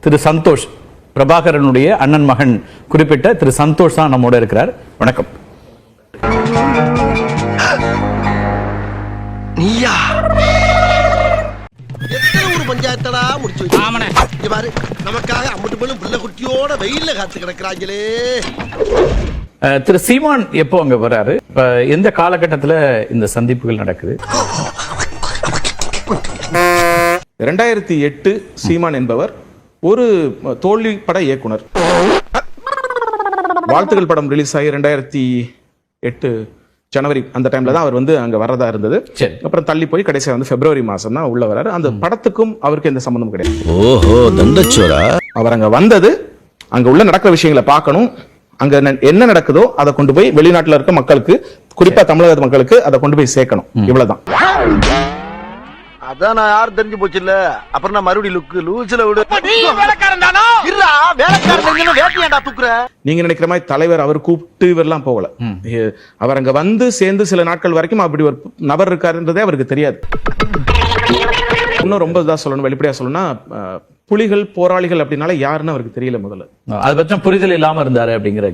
திரு சந்தோஷ், பிரபாகரனுடைய அண்ணன் மகன் குறிப்பிட்ட திரு சந்தோஷ் தான் நம்மோட இருக்கிறார். வணக்கம். நீயா எத்தனை ஒரு பஞ்சாயத்தடா முடிச்சு வச்சு பாரு, நமக்காக அம்பட்டு பெண்ணும் பிள்ளை குட்டியோட வெயில்ல காத்து கிடக்குறாங்களே. திரு சீமான் எப்போ அங்க வர்றாரு? எந்த காலகட்டத்துல இந்த சந்திப்புகள் நடக்குது? 2008 சீமான் என்பவர் ஒரு தோல்வி பட இயக்குனர். வாழ்த்துக்கள் படம் ரிலீஸ் ஆகி 2008 ஜனவரி அந்த டைம்ல தான் அவர் வந்து அங்க வரதா இருந்தது. அப்புறம் தள்ளி போய் கடைசியா வந்து பிப்ரவரி மாசம் தான் உள்ள வராரு. அந்த படத்துக்கும் அவருக்கு எந்த சம்பந்தமும் கிடையாது. ஓஹோ, தண்டச்சோரா. அவர் அங்க வந்தது அங்க உள்ள நடக்கிற விஷயங்களை பார்க்கணும், அங்க என்ன நடக்குதோ அதை கொண்டு போய் வெளிநாட்டுல இருக்க மக்களுக்கு, குறிப்பா தமிழக மக்களுக்கு அதை கொண்டு போய் சேர்க்கணும். இவ்வளவுதான். அதான் நான் யாரும் தெரிஞ்சு போச்சு இல்ல. அப்புறம் நான் மறுபடியும் லுக்கு லூசில விடு. வேலைக்காரன் தானோ இல்ல, வேலைக்காரன் வேட்டியாண்டா தூக்குற. நீங்க நினைக்கிற மாதிரி தலைவர் அவர் கூப்பிட்டு இவரெல்லாம் போகல. அவர் அங்க வந்து சேர்ந்து சில நாட்கள் வரைக்கும் அப்படி ஒரு நபர் இருக்காருன்றதே அவருக்கு தெரியாது. இன்னும் ரொம்ப இதா சொல்லணும், வெளிப்படையா சொல்லணும்னா, புலிகள் போராளிகள் அப்படின்னால யாருன்னு அவருக்கு தெரியல. முதல்ல அதை பற்றி புரிதல் இல்லாம இருந்தாரு அப்படிங்கிற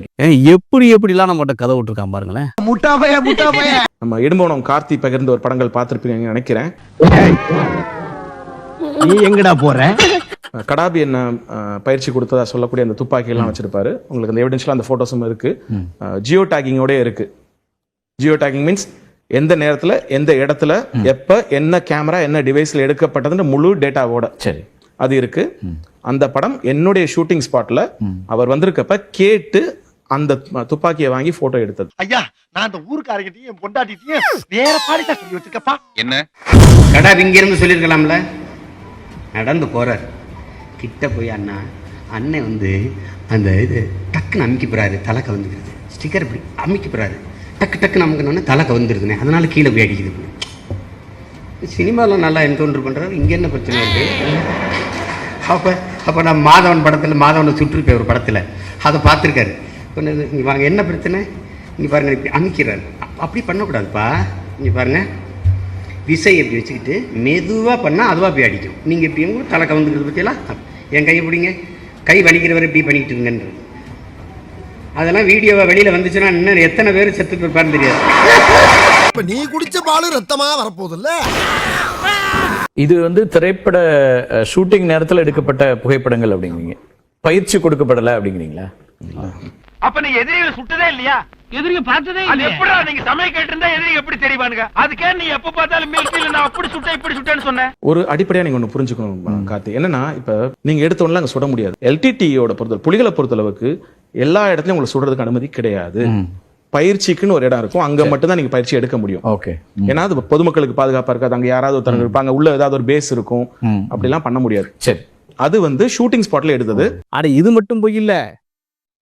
எப்படி எல்லாம் நம்மகிட்ட கதை விட்டுருக்கான் பாருங்களேன். நம்ம இடும்போனம் கார்த்தி பகிர்ந்து ஒரு படங்கள் பார்த்திருப்பீங்க நினைக்கிறேன். நீ எங்கடா போற? கடாபி என்ன பயிற்சி கொடுத்ததா சொல்லக்கூடிய அந்த துப்பாக்கி எல்லாம் வச்சிருப்பாரு. உங்களுக்கு அந்த எவிடன்ஸ்ல அந்த போட்டோஸும் இருக்கு. ஜியோ டேக்கிங்கோட இருக்கு. ஜியோ டேக்கிங் மீன்ஸ் எந்த நேரத்துல எந்த இடத்துல எப்ப என்ன கேமரா என்ன டிவைஸ்ல எடுக்கப்பட்டதுன்னு முழு டேட்டாவோட சரி அது இருக்கு. அந்த படம் என்னுடைய ஷூட்டிங் ஸ்பாட்ல அவர் வந்திருக்கப்ப கேட்டு அந்த துப்பாக்கியை வாங்கி போட்டோ எடுத்தது. ஐயா, நான் அந்த ஊருக்காரங்கிட்டையும் பொண்டாட்டிட்டையும் வேற பாடிட்டா சொல்லி வச்சிருக்கப்பா. என்ன கடாபி இங்க இருந்து சொல்லிருக்கலாம்ல. நடந்து போறாரு, கிட்ட போய் அண்ணன் வந்து அந்த இது டக்குன்னு அமுக்கி போறாரு, தலை கவுந்துக்கிறது. ஸ்டிக்கர் இப்படி அமுக்கி போறாரு, டக்குன்னு அமுக்கணும்னா தலை கவுந்துருதுனே, அதனால கீழே போய் அடிக்குது. சினிமாவில் நல்லா என்கவுண்டர் பண்றாரு, இங்க என்ன பிரச்சனை இருக்கு? அப்போ நான் மாதவன் படத்தில் மாதவனை சுற்றிருப்பேன் ஒரு படத்தில், அதை பார்த்துருக்காரு. இங்கே பாருங்க என்ன பிரச்சனை, இங்கே பாருங்க இப்படி அமுக்கிறாரு. அப்படி பண்ணக்கூடாதுப்பா. இங்கே பாருங்க விசை எப்படி வச்சுக்கிட்டு மெதுவாக பண்ணால் அதுவாக போய் அடிக்கும். நீங்கள் இப்படி தலை கவுந்துக்கிறது பற்றியெல்லாம் என் கையை பிடிங்க, கை வலிக்கிறவரை இப்படி பண்ணிட்டு இருங்கன்றது. அதெல்லாம் வீடியோவை வெளியில் வந்துச்சுன்னா இன்னும் எத்தனை பேர் செத்து போயிருப்பாருன்னு தெரியாது. இப்ப நீ குடிச்ச பாலு ரத்தமா வரப்போகுதுல்ல. இது வந்து திரைப்பட ஷூட்டிங் நேரத்தில் எடுக்கப்பட்ட புகைப்படங்கள் அப்படிங்கிறீங்க, பயிற்சி கொடுக்கப்படல அப்படிங்கிறீங்களா? அப்ப நீ எதிரிகளை சுட்டதே இல்லையா? எதிரியை பார்த்ததே இல்லையா? எப்படா நீங்க சமயம் கேட்டு இருந்தா எதிரி எப்படி தெரிவானுங்க? அதுக்கே நீ எப்ப பார்த்தாலும் மிலிட்டரியில நான் அப்படி சுட்டேன் இப்படி சுட்டேன்னு சொன்னேன். ஒரு அடிப்படையா நீங்க ஒண்ணு புரிஞ்சுக்கணும் கார்த்தி. என்னன்னா, இப்ப நீங்க எடுத்த ஒண்ணு அங்க சுட முடியாது. எல்டிடியோட பொறுத்தவரை, புலிகளை பொறுத்தளவுக்கு எல்லா இடத்துலயும் உங்களுக்கு சுடுறதுக்கு அனுமதி கிடையாது. பயிற்சிக்குன்னு ஒரு இடம் இருக்கும், அங்க மட்டும் தான் நீங்க பயிற்சி எடுக்க முடியும். ஓகே, ஏன்னா அது பொதுமக்களுக்கு பாதுகாப்பா இருக்காது. அங்க யாராவது ஒருத்தர் இருப்பாங்க, உள்ள ஏதாவது ஒரு பேஸ் இருக்கும், அப்படி எல்லாம் பண்ண முடியாது. சரி, அது வந்து ஷூட்டிங் ஸ்பாட்ல எடுத்தது. அட இது மட்டும் போய் இல்ல,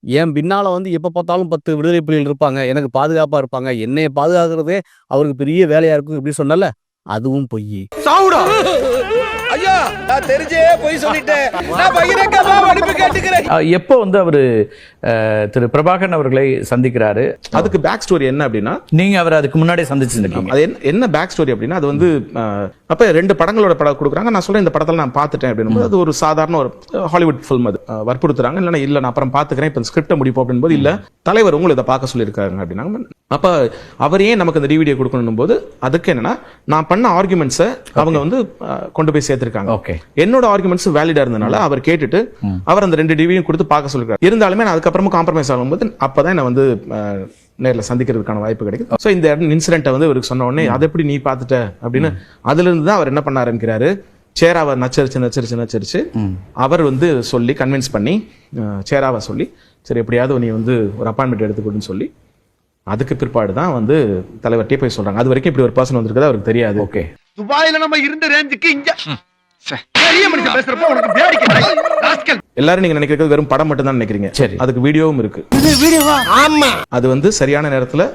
என் பின்னால வந்து எப்ப பார்த்தாலும் 10 விடுதலை புலிகள் இருப்பாங்க, எனக்கு பாதுகாப்பா இருப்பாங்க, என்னைய பாதுகாக்கிறதே அவருக்கு பெரிய வேலையா இருக்கும் இப்படி சொன்னல, அதுவும் பொய். ஐயா, நான் தெரிஞ்சே போய் சொல்லிட்டேன். நான் பகிரங்கமா மன்னிப்பு கேட்டுக்கிறேன். எப்போ வந்து அவரு திரு பிரபாகரன் அவர்களை சந்திக்கிறாரு? அதுக்கு பேக் ஸ்டோரி என்ன அப்படின்னா, நீங்க அவர் அதுக்கு முன்னாடியே சந்திச்சிருக்கீங்க. அது என்ன பேக் ஸ்டோரி அப்படின்னா, அது வந்து அப்ப 2 படங்களோட படம் கொடுக்குறாங்க. நான் சொல்றேன் இந்த படத்துல நான் பார்த்துட்டேன் அப்படின்னு. அது ஒரு சாதாரண ஒரு ஹாலிவுட் ஃபில்ம். அது வற்புறுத்துறாங்க. இல்ல நான் அப்புறம் பாத்துக்கிறேன், இப்ப ஸ்கிரிப்ட் முடிப்போம் அப்படின்னு போது, இல்ல தலைவர் உங்களை இதை பார்க்க சொல்லியிருக்காங்க அப்படின்னாங்க. அப்ப அவர் ஏன் நமக்கு இந்த டிவிடியை கொடுக்கணும் போது, அதுக்கு என்னன்னா, நான் பண்ண ஆர்குமெண்ட்ஸை அவங்க வந்து கொண்டு போய் சேர்த்திருக்காங்க. என்னோட ஆர்குமெண்ட்ஸ் வேலிடா இருந்தனால அவர் கேட்டுட்டு அவர் அந்த 2 டிவியும் கொடுத்து பார்க்க சொல்லிருக்காரு. இருந்தாலுமே நான் அதுக்கப்புறமா காம்ப்ரமைஸ் ஆகும்போது அப்பதான் நான் வந்து நேரில் சந்திக்கிறதுக்கான வாய்ப்பு கிடைக்கும். ஸோ இந்த இன்சிடென்ட்டை வந்து இவருக்கு சொன்ன உடனே, அதை எப்படி நீ பார்த்துட்ட அப்படின்னு, அதுல இருந்து தான் அவர் என்ன பண்ண ஆரம்பிக்கிறாரு. சேராவை நச்சரிச்சு அவர் வந்து சொல்லி கன்வின்ஸ் பண்ணி, சேராவை சொல்லி, சரி எப்படியாவது நீ வந்து ஒரு அப்பாயின்மெண்ட் எடுத்துக்கொடுன்னு சொல்லி, அதுக்கு பிற்பாடு தான் வந்து தலைவர்கிட்டே போய் சொல்றாங்க. அது வரைக்கும் இப்படி ஒரு பர்சன் வந்திருக்கதா அவருக்கு தெரியாது. ஓகே, துபாயில நம்ம இருந்த ரேஞ்சுக்கு இங்க பெரிய மனுஷன் பேசுறப்ப உனக்கு வேடிக்கை. எல்லாரும் நீங்க நினைக்கிறது வெறும் படம் மட்டும் தான் நினைக்கிறீங்க. சரி, அதுக்கு வீடியோவும் இருக்கு. ஆமா, அது வந்து சரியான நேரத்துல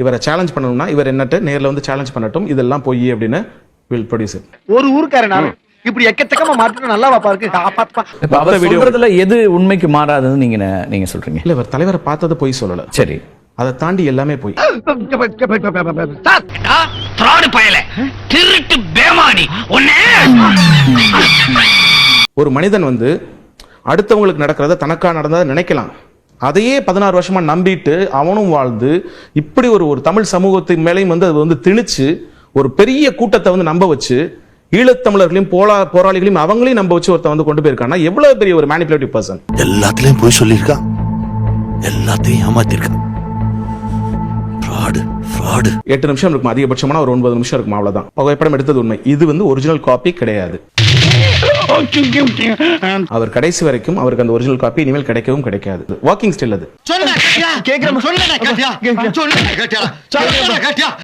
இவரை சேலஞ்ச் பண்ணணும்னா இவர் என்னட்ட நேர்ல வந்து சேலஞ்ச் பண்ணட்டும், இதெல்லாம் போய் அப்படின்னு வில் ப்ரொடியூஸ். ஒரு ஊருக்காரன் இப்படி எக்கச்சக்கமா மாத்திட்டு நல்லாவா பாருக்கு. அவர் சொல்றதுல எது உண்மைக்கு மாறாதுன்னு நீங்க சொல்றீங்க? இல்ல, இவர் தலைவரை பார்த்தது போய் சொல்லல. சரி, அதை தாண்டி எல்லாமே போய். ஒரு மனிதன் வந்து அடுத்தவங்களுக்கு நடக்கிறத தனக்கா நடந்ததை நினைக்கலாம். அதையே 16 வருஷமா நம்பிட்டு அவனும் வாழ்ந்து இப்படி ஒரு தமிழ் சமூகத்தின் மேலையும் வந்து அது வந்து திணிச்சு ஒரு பெரிய கூட்டத்தை வந்து நம்ப வச்சு ஈழத்தமிழர்களையும் போராளிகளையும் அவங்களையும் நம்ப வச்சு ஒருத்தன் வந்து கொண்டு போயிருக்கான்னா எவ்வளவு பெரிய ஒரு மேனிபுலேட்டிவ் பர்சன். எல்லாத்துலயும் போய் சொல்லியிருக்கான், எல்லாத்தையும் ஏமாத்திருக்கான். 8 நிமிஷம் இருக்கும் அதிகபட்சமான ஒரு 9 நிமிஷம் இருக்கும், அவ்வளவுதான். புகைப்படம் எடுத்தது உண்மை. இது வந்து ஒரிஜினல் காப்பி கிடையாது. அவர் கடைசி வரைக்கும் அவருக்கு அந்த ஒரிஜினல் காப்பி இனிமேல் கிடைக்கவும் கிடைக்காது. வாக்கிங் ஸ்டில் அது.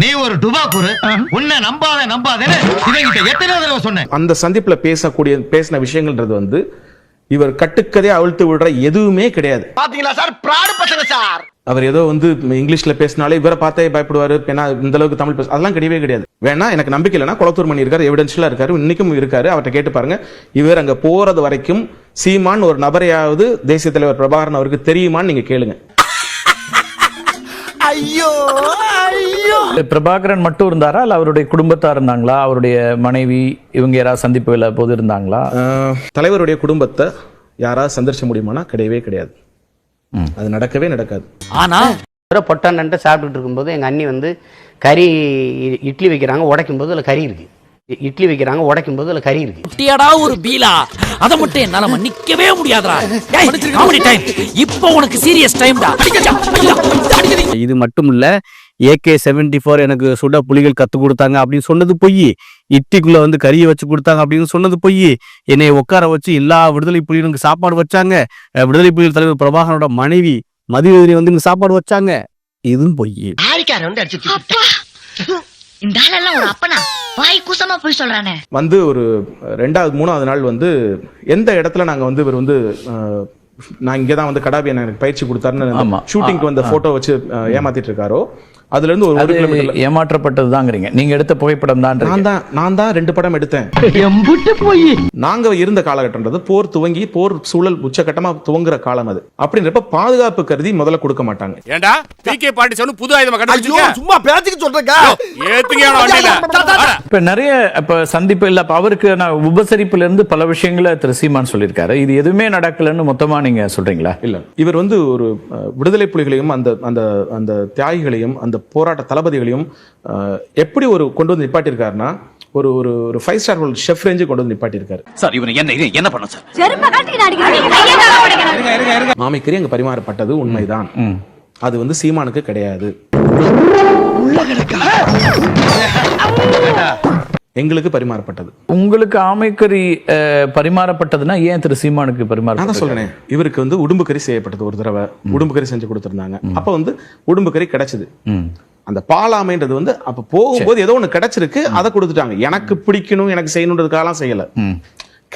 நீ ஒரு டுபாக்கூரு, உன்னை நம்பாதேன்னு இவங்கிட்ட எத்தனை தடவை சொன்னேன். அந்த சந்திப்புல பேசின விஷயங்கள்ன்றது வந்து இவர் கட்டுக்கதே அவிழ்த்து விடுற எதுவுமே கிடையாது. பாத்தீங்களா சார், பிராடு பசங்க சார். அவர் ஏதோ வந்து இங்கிலீஷ்ல பேசினாலே இவரை பார்த்தே பயப்படுவாரு, இந்த அளவுக்கு தமிழ் பேச அதெல்லாம் கிடையவே கிடையாது. வேணா எனக்கு நம்பிக்கை இல்லைன்னா குளத்தூர் மணி இருக்காரு, எவிடன்ஷியலா இருக்காரு, இன்னைக்கும் இருக்காரு, அவர்கிட்ட கேட்டு பாருங்க. இவர் அங்க போறது வரைக்கும் சீமான் ஒரு நபரையாவது தேசிய தலைவர் பிரபாகரன் அவருக்கு தெரியுமான்னு நீங்க கேளுங்க. ஐயோ ஐயோ. பிரபாகரன் மட்டும் இருந்தாரா இல்ல அவருடைய குடும்பத்தார் இருந்தாங்களா, அவருடைய மனைவி இவங்க யாராவது சந்திப்புல போது இருந்தாங்களா? தலைவருடைய குடும்பத்தை யாராவது சந்திரிச்ச முடியுமானா கிடையவே கிடையாது. அது நடக்கவே நடக்காது. ஆனா பொட்டாண்ட சாப்பிட்டுட்டு இருக்கும்போது எங்க அண்ணி வந்து கறி இட்லி வைக்கிறாங்க, உடைக்கும் போது அதுல கறி இருக்கு. இட்லி வைக்கிறாங்க, உடைக்கும் போது அதுல கறி இருக்கு. குட்டியாடா ஒரு பீலா, அத மட்டும் என்னால மன்னிக்கவே முடியாதுடா. காமெடி டைம், இப்போ உனக்கு சீரியஸ் டைம்டா. இது மட்டும் இல்ல, AK-74 எனக்கு சுட புலிகள் கத்து கொடுத்தாங்க அப்படின்னு சொன்னது பொய். இட்லிக்குள்ள வந்து கறியை வச்சு கொடுத்தாங்க அப்படின்னு சொன்னது பொய். என்னை உட்கார வச்சு எல்லா விடுதலை புலிகளுக்கு சாப்பாடு வச்சாங்க. விடுதலை புலிகள் தலைவர் பிரபாகரனோட மனைவி மதிவதனி வந்து சாப்பாடு வச்சாங்க. இதுவும் பொய். இந்த ஆளெல்லாம் ஒரு அப்பனா வாய் கூசமா போய் சொல்றானே. வந்து ஒரு 2வது 3வது நாள் வந்து எந்த இடத்துல நாங்க வந்து இவர் வந்து நான் இங்கதான் வந்து கடாபி எனக்கு பயிற்சி கொடுத்தாருன்னு ஷூட்டிங்க்கு வந்த போட்டோ வச்சு ஏமாத்திட்டு இருக்காரோ, அதுல இருந்து ஒரு கிலோமீட்டர் ஏமாற்றப்பட்டதுதாங்கிறீங்க. நீங்க எடுத்த புகைப்படம் தான். நான் தான் 2 படம் எடுத்தேன். நாங்க இருந்த காலகட்டம்ன்றது போர் துவங்கி போர் சூழல் உச்சகட்டமா துவங்குற காலம் அது. அப்படின்றப்ப பாதுகாப்பு கருதி முதல்ல கொடுக்க மாட்டாங்க. ஏண்டா பிகே பாண்டி சொன்னு புது ஆயுதம் கண்டுபிடிச்சீங்க? சும்மா பேச்சுக்கு சொல்றேங்க. ஏத்துங்கடா வண்டியில. இப்ப நிறைய அவருக்கு உபசரிப்புல இருந்து பல விஷயங்களை திரு சீமான் சொல்லியிருக்காரு. இது எதுவுமே நடக்கலன்னு மொத்தமா நீங்க சொல்றீங்களா? இல்ல, இவர் வந்து ஒரு விடுதலை புலிகளையும் அந்த தியாகிகளையும் அந்த போராட்ட தளபதிகளையும் எப்படி ஒரு கொண்டு வந்து நிப்பாட்டியிருக்காருன்னா ஒரு 5 ஸ்டார் ஷெஃப் ரேஞ்சு கொண்டு வந்து நிப்பாட்டியிருக்காரு. சார் இவனை என்ன பண்ண சார்? மாமிக்கறி அங்க பரிமாறப்பட்டது உண்மைதான். அது வந்து சீமானுக்கு கிடையாது, எங்களுக்கு பரிமாறப்பட்டது. உங்களுக்கு ஆமைக்கறி பரிமாறப்பட்டதுன்னா ஏன் திரு சீமானுக்கு பரிமாற? நான் சொல்றேன், இவருக்கு வந்து உடும்பு கறி செய்யப்பட்டது. ஒரு தடவை உடும்பு கறி செஞ்சு கொடுத்திருந்தாங்க. அப்ப வந்து உடும்பு கறி கிடைச்சது. அந்த பாலாமைன்றது வந்து அப்ப போகும்போது ஏதோ ஒண்ணு கிடைச்சிருக்கு, அதை கொடுத்துட்டாங்க. எனக்கு பிடிக்கணும், எனக்கு செய்யணுன்றதுக்காக செய்யல,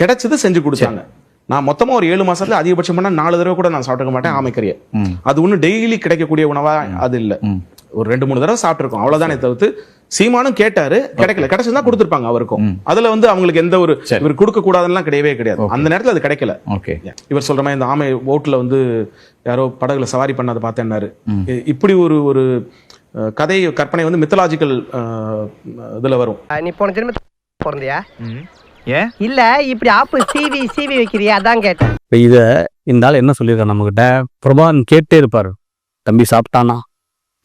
கிடைச்சது செஞ்சு கொடுத்தாங்க. நான் மொத்தமா ஒரு 7 மாசத்துல அதிகபட்சம் 4 தடவை கூட நான் சாப்பிட்டுக்க மாட்டேன் ஆமைக்கறியை. அது ஒண்ணு டெய்லி கிடைக்கக்கூடிய உணவா அது இல்ல. ஒரு 2-3 தடவை சாப்பிட்டுருக்கோம், அவ்வளவுதானே தவிர்த்து சீமானும் கேட்டாரு, கிடைக்கல. கிடைச்சதுதான் கொடுத்திருப்பாங்க அவருக்கும். அதுல வந்து அவங்களுக்கு எந்த ஒரு இவர் கொடுக்க கூடாதுன்னு கிடையவே கிடையாது. அந்த நேரத்துல அது கிடைக்கல. இவர் சொல்ற மாதிரி இந்த ஆமை ஓட்டுல வந்து யாரோ படகுல சவாரி பண்ணாத பார்த்தேன்னாரு. இப்படி ஒரு கதை கற்பனை வந்து மித்தலாஜிக்கல் இதுல வரும். நீ போன ஜென்ம பிறந்தியா? இல்ல இப்படி ஆப்பு சிவி வைக்கிறியா, அதான் கேட்டேன். இத இந்த ஆள் என்ன சொல்லியிருக்காரு நம்ம கிட்ட? பிரபாகரன் கேட்டே இருப்பாரு, தம்பி சாப்பிட்டானா,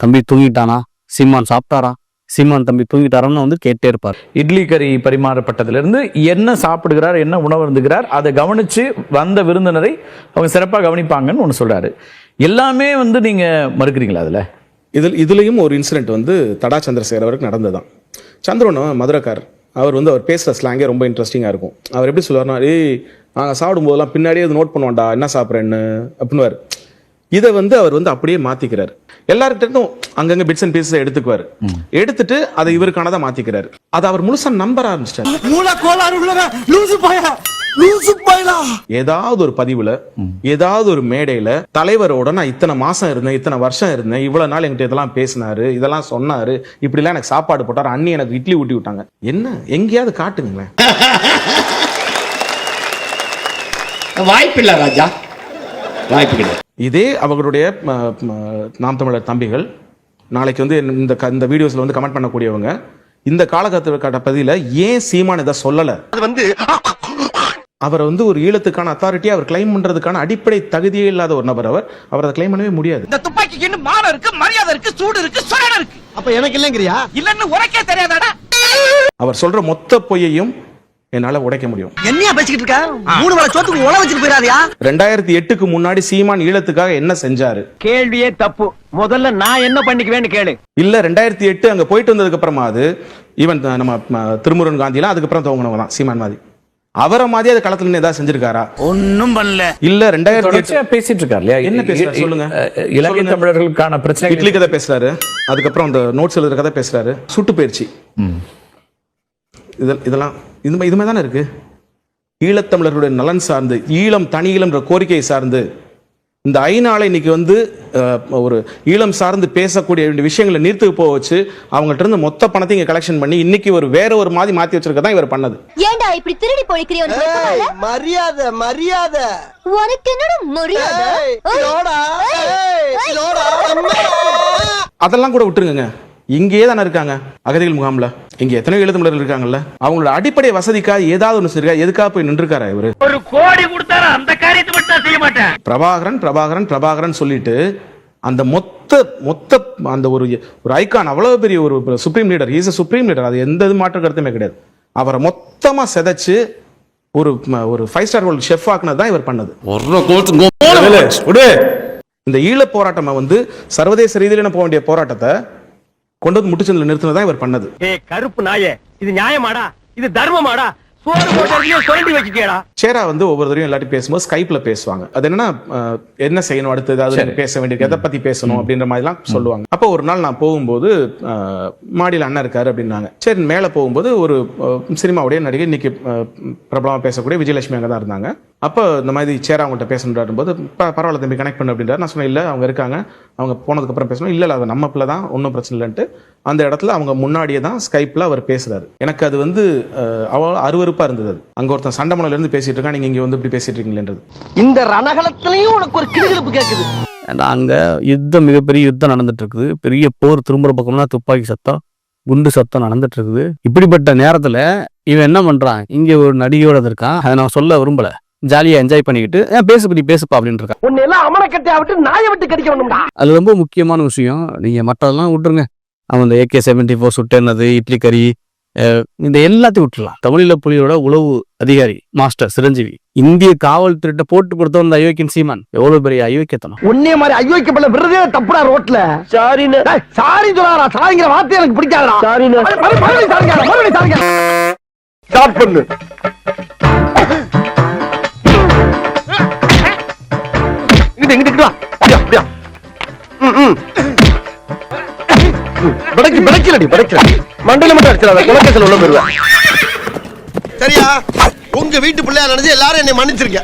தம்பி தூங்கிட்டானா, சீமான் சாப்பிட்டாரா, சீமான் தம்பி தூங்கிட்டாரான்னு வந்து கேட்டே இருப்பார். இட்லி கறி பரிமாறப்பட்டதுல இருந்து என்ன சாப்பிடுகிறார், என்ன உணவு இருந்துகிறார், அதை கவனிச்சு வந்த விருந்தினரை அவங்க சிறப்பா கவனிப்பாங்கன்னு ஒண்ணு சொல்றாரு. எல்லாமே வந்து நீங்க மறுக்கிறீங்களா? இதுலயும் ஒரு இன்சிடென்ட் வந்து தடா சந்திரசேகர் அவருக்கு நடந்ததுதான். சந்திரனும் மதுரக்கார், அவர் வந்து அவர் பேசுற ஸ்லாங்கே ரொம்ப இன்ட்ரெஸ்டிங்கா இருக்கும். அவர் எப்படி சொல்லுவார்னா, நாங்க சாப்பிடும் போதெல்லாம் பின்னாடியே அது நோட் பண்ணுவோம்டா என்ன சாப்பிட்றேன்னு அப்படின்னு. இதை வந்து அவர் வந்து அப்படியே மாத்திக்கிறார். எல்லாருக்கிட்டும் அங்கங்க பிட்ஸ் அண்ட் பீசஸ் எடுத்துக்குவாரு. எடுத்துட்டு அதை இவருக்கானதா மாத்திக்கிறாரு. அதை அவர் முழுசா நம்பர் ஆரம்பிச்சிட்டாரு. ஏதாவது ஒரு பதிவுல, ஏதாவது ஒரு மேடையில தலைவரோட நான் இத்தனை மாசம் இருந்தேன், இத்தனை வருஷம் இருந்தேன், இவ்வளவு நாள் என்கிட்ட இதெல்லாம் பேசினாரு, இதெல்லாம் சொன்னாரு, இப்படி எல்லாம் எனக்கு சாப்பாடு போட்டாரு, அண்ணி எனக்கு இட்லி ஊட்டி விட்டாங்க. என்ன எங்கேயாவது காட்டுங்களேன். வாய்ப்பில்லை ராஜா, வாய்ப்பு கிடையாது. இதே அவர்களுடைய நாம் தமிழர் தம்பிகள் நாளைக்கு வந்து இந்த வீடியோஸ்ல வந்து கமெண்ட் பண்ணக்கூடியவங்க இந்த காலகட்ட பதில ஏன் சீமான் இதை சொல்லல, அது வந்து அவரை வந்து ஒரு ஈழத்துக்கான அத்தாரிட்டி அவர் கிளைம் பண்றதுக்கான அடிப்படை தகுதியே இல்லாத ஒரு நபர் அவர் அதை கிளைம் பண்ணவே முடியாது. இந்த துப்பாக்கிக்கு இன்னும் மானம் இருக்கு, மரியாதை இருக்கு, சூடு இருக்கு, சுரணம் இருக்கு. அப்ப எனக்கு இல்லங்கிறியா? இல்லன்னு உனக்கே தெரியாதாடா? அவர் சொல்ற மொத்த பொய்யையும் என்னால உடைக்க முடியும். என்னையா பேசிக்கிட்டு இருக்க? 3 வேளை சோத்துக்கு உழ வச்சுட்டு போயிடாதியா? 2008க்கு முன்னாடி சீமான் ஈழத்துக்காக என்ன செஞ்சாரு? கேள்வியே தப்பு. முதல்ல நான் என்ன பண்ணிக்குவேன்னு கேளு. இல்ல 2008 அங்க போயிட்டு வந்ததுக்கு அப்புறமா அது ஈவன் நம்ம திருமுருகன் காந்திலாம் அதுக்கப்புறம் துவங்கினவங்க தான் சீமான் மாதிரி. அவரை மாதிரி அது களத்துல நின்னு ஏதாவது செஞ்சிருக்காரா? ஒண்ணும் பண்ணல. இல்ல 2008 தொடர்ச்சியா பேசிட்டு இருக்காரு இல்லையா? என்ன பேசுறாரு சொல்லுங்க. இலங்கை தமிழர்களுக்கான பிரச்சனை இட்லி கதை பேசுறாரு, அதுக்கப்புறம் அந்த நோட்ஸ் எழுதுற கதை பேசுறாரு, சுட்டு பயிற்சி, இதெல்லாம் இது மாதிரி தானே இருக்கு. ஈழத்தமிழர்களுடைய நலன் சார்ந்து, ஈழம் தனி ஈழம்ன்ற கோரிக்கையை சார்ந்து இந்த ஐநாளை இன்னைக்கு வந்து ஒரு ஈழம் சார்ந்து பேசக்கூடிய விஷயங்களை நீர்த்து போக வச்சு அவங்கள்ட்ட இருந்து மொத்த பணத்தை இங்க கலெக்ஷன் பண்ணி இன்னைக்கு ஒரு வேற ஒரு மாதிரி மாத்தி வச்சிருக்கதான் இவர் பண்ணது. ஏன்டா இப்படி திருடி பொழிக்கிறியோ? மரியாதை மரியாதை. உனக்கு என்னடா மரியாதை? அதெல்லாம் கூட விட்டுருங்க. இங்கேயே தானே இருக்காங்க அகதிகள் முகாம்ல. இங்க எத்தனை ஈழத்தமிழர்கள் இருக்காங்கல்ல, அவங்களோட அடிப்படை வசதிக்காக ஏதாவது ஒண்ணு சரியா எதுக்காக போய் நின்றுக்காரா இவரு? ஒரு கோடி கொடுத்தாரு அந்த காரியத்தை மட்டும் செய்ய மாட்டேன். பிரபாகரன் சொல்லிட்டு அந்த மொத்த அந்த ஒரு ஐகான், அவ்வளவு பெரிய ஒரு supreme leader, is supreme leader, அது எந்த மாற்று கருத்துமே கிடையாது. அவரை மொத்தமா செதைச்சு ஒரு 5 ஸ்டார் ஹோட்டல் ஷெஃப் ஆக்குனது தான் இவர் பண்ணது. இந்த ஈழ போராட்டம் வந்து சர்வதேச ரீதியில போக வேண்டிய போராட்டத்தை கொண்டு வந்து முட்டுச்சந்தில் நிறுத்தினதான் இவர் பண்ணது. கருப்பு நாயே, இது நியாயமாடா? இது தர்மமாடா? சேரா வந்து ஒவ்வொரு தடவையும் எல்லாரும் பேசும்போது ஸ்கைப்ல பேசுவாங்க. அது என்னன்னா என்ன செய்யணும் அடுத்து, ஏதாவது பேச வேண்டியது, எதை பத்தி பேசணும் அப்படின்ற மாதிரி எல்லாம் சொல்லுவாங்க. அப்போ ஒரு நாள் நான் போகும்போது மாடியில் அண்ணன் இருக்காரு அப்படின்னாங்க. சரி, மேல போகும்போது ஒரு சினிமாவுடைய நடிகை, இன்னைக்கு பிரபலமா பேசக்கூடிய விஜயலட்சுமி அங்கே தான் இருந்தாங்க. அப்போ இந்த மாதிரி சேரா அவங்கள்ட்ட பேசணும் போது பரவாயில்ல தம்பி கனெக்ட் பண்ணு அப்படின்றாரு. நான் சொன்னேன் இல்ல அவங்க இருக்காங்க, அவங்க போனதுக்கு அப்புறம் பேசணும். இல்ல அது நம்ம பிள்ளை தான், ஒன்றும் பிரச்சனை இல்லைன்ட்டு அந்த இடத்துல அவங்க முன்னாடியே தான் ஸ்கைப்ல அவர் பேசுறாரு. எனக்கு அது வந்து அவ்வளோ அருவருப்பா இருந்தது. அங்க ஒருத்தன் சண்டமலையில இருந்து பேசிட்டு இருக்கான், நீங்க இங்க வந்து இப்படி பேசிட்டு இருக்கீங்களேன்றது. இந்த ரணகலத்திலையும் உனக்கு ஒரு கிளுகிழப்பு கேட்குது. அங்க யுத்தம், மிகப்பெரிய யுத்தம் நடந்துட்டு இருக்குது. பெரிய போர், திரும்புற பக்கம்னா துப்பாக்கி சத்தம், குண்டு சத்தம் நடந்துட்டு இருக்குது. இப்படிப்பட்ட நேரத்துல இவன் என்ன பண்றான், இங்க ஒரு நடிகையோட இருக்கான், அதை நான் சொல்ல விரும்பல, ஜாலியா என்ஜாய் பண்ணிக்கிட்டு பேசுப்பா அப்படின்னு இருக்கா. உன்னை எல்லாம் அமலக்கட்டையா விட்டு நாயை விட்டு கடிக்க வேணும்டா. அது ரொம்ப முக்கியமான விஷயம். நீங்க மற்றதெல்லாம் விட்டுருங்க. அவன் இந்த AK-74 சுட்டேனது, இட்லி கறி, இந்த எல்லாத்தையும் விட்டுலாம். தமிழீழ புலியோட உளவு அதிகாரி மாஸ்டர் சிரஞ்சீவி இந்திய காவல்துறையிட்ட போட்டு கொடுத்த அந்த அயோக்கியன் சீமான் எவ்வளவு பெரிய அயோக்கியத்தனம். உன்னே மாதிரி அயோக்கியப்பட விருதே தப்புடா ரோட்ல. சாரின்னு சாரி சொல்லாரா, சாரிங்கிற வார்த்தை எனக்கு பிடிக்காதடா. சாரின்னு மறுபடியும் சாரிங்க. ஸ்டார்ட் பண்ணு. இங்கிட்டு வா. அப்படியா படைக்கல மண்டல மட்டும் அடிச்சிடாத, குலக்கேசல் உள்ள போயிருவேன். சரியா? உங்க வீட்டு பிள்ளையா நினைச்சு எல்லாரும் என்னை மன்னிச்சிருக்க.